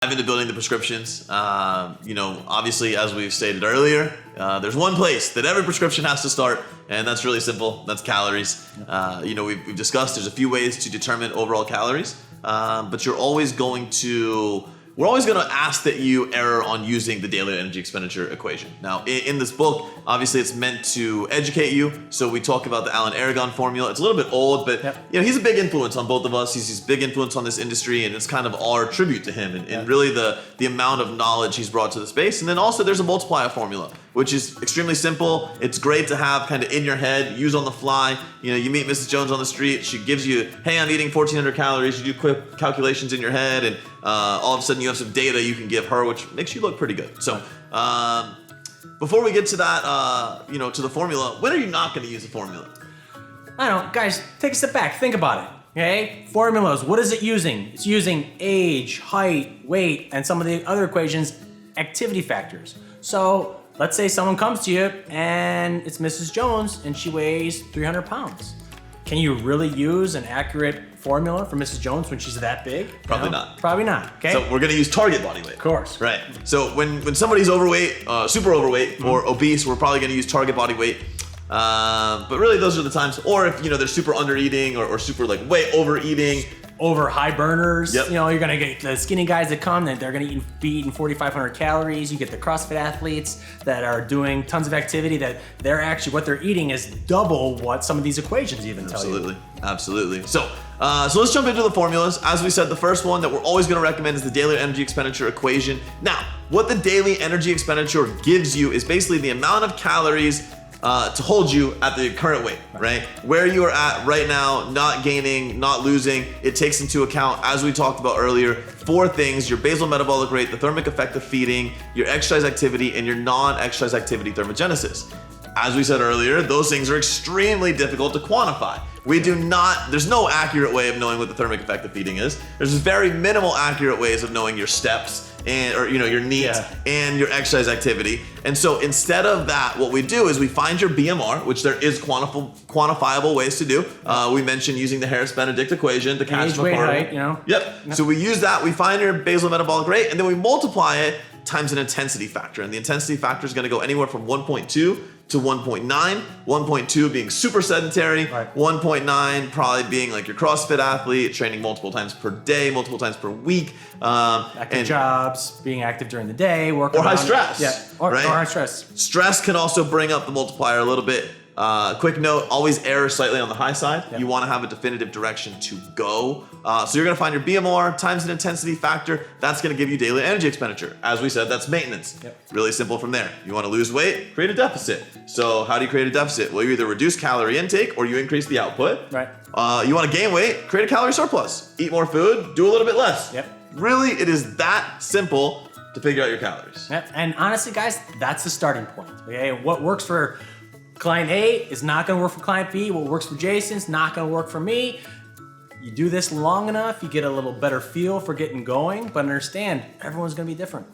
Into building the prescriptions. Obviously, as we've stated earlier, there's one place that every prescription has to start, and that's really simple. That's calories. We've discussed there's a few ways to determine overall calories, but we're always going to ask that you err on using the daily energy expenditure equation. Now, in this book, obviously it's meant to educate you. So we talk about the Alan Aragon formula. It's a little bit old, but he's a big influence on both of us. He's a big influence on this industry, and it's kind of our tribute to him and really the amount of knowledge he's brought to the space. And then also there's a multiplier formula, which is extremely simple. It's great to have kind of in your head, use on the fly. You meet Mrs. Jones on the street. She gives you, hey, I'm eating 1,400 calories. You do quick calculations in your head, and all of a sudden you have some data you can give her, which makes you look pretty good. So before we get to that, to the formula, when are you not going to use the formula? I don't know, guys, take a step back. Think about it. Okay, formulas. What is it using? It's using age, height, weight, and some of the other equations, activity factors. So let's say someone comes to you and it's Mrs. Jones and she weighs 300 pounds. Can you really use an accurate formula for Mrs. Jones when she's that big? Probably not. Probably not, okay? So we're gonna use target body weight. Of course. Right. So when somebody's overweight, super overweight, or obese, we're probably gonna use target body weight. But really those are the times, or if they're super under eating or super way overeating. Over high burners. Yep. You're gonna get the skinny guys that come, they're gonna be eating 4,500 calories. You get the CrossFit athletes that are doing tons of activity that what they're eating is double what some of these equations even tell you. Absolutely. So let's jump into the formulas. As we said, the first one that we're always gonna recommend is the daily energy expenditure equation. Now, what the daily energy expenditure gives you is basically the amount of calories to hold you at the current weight, right? Where you are at right now, not gaining, not losing. It takes into account, as we talked about earlier, 4 things: your basal metabolic rate, the thermic effect of feeding, your exercise activity, and your non-exercise activity thermogenesis. As we said earlier, those things are extremely difficult to quantify. There's no accurate way of knowing what the thermic effect of feeding is. There's very minimal accurate ways of knowing your steps or your neat and your exercise activity. And so instead of that, what we do is we find your BMR, which there is quantifiable ways to do. We mentioned using the Harris-Benedict equation, the age, weight, height, Yep. So we use that, we find your basal metabolic rate, and then we multiply it times an intensity factor. And the intensity factor is gonna go anywhere from 1.2 to 1.9, 1.2 being super sedentary, 1.9 probably being like your CrossFit athlete, training multiple times per day, multiple times per week. Active jobs, being active during the day, working or high stress. Yeah, or high stress. Stress can also bring up the multiplier a little bit. Quick note, always err slightly on the high side. You want to have a definitive direction to go. So you're going to find your BMR times an intensity factor. That's going to give you daily energy expenditure. As we said, that's maintenance. Really simple from there. You want to lose weight, create a deficit. So how do you create a deficit? Well, you either reduce calorie intake or you increase the output. Right. You want to gain weight, create a calorie surplus. Eat more food, do a little bit less. Really, it is that simple to figure out your calories. And honestly, guys, that's the starting point. Okay, what works for Client A is not going to work for Client B. What works for Jason is not going to work for me. You do this long enough, you get a little better feel for getting going, but understand everyone's going to be different.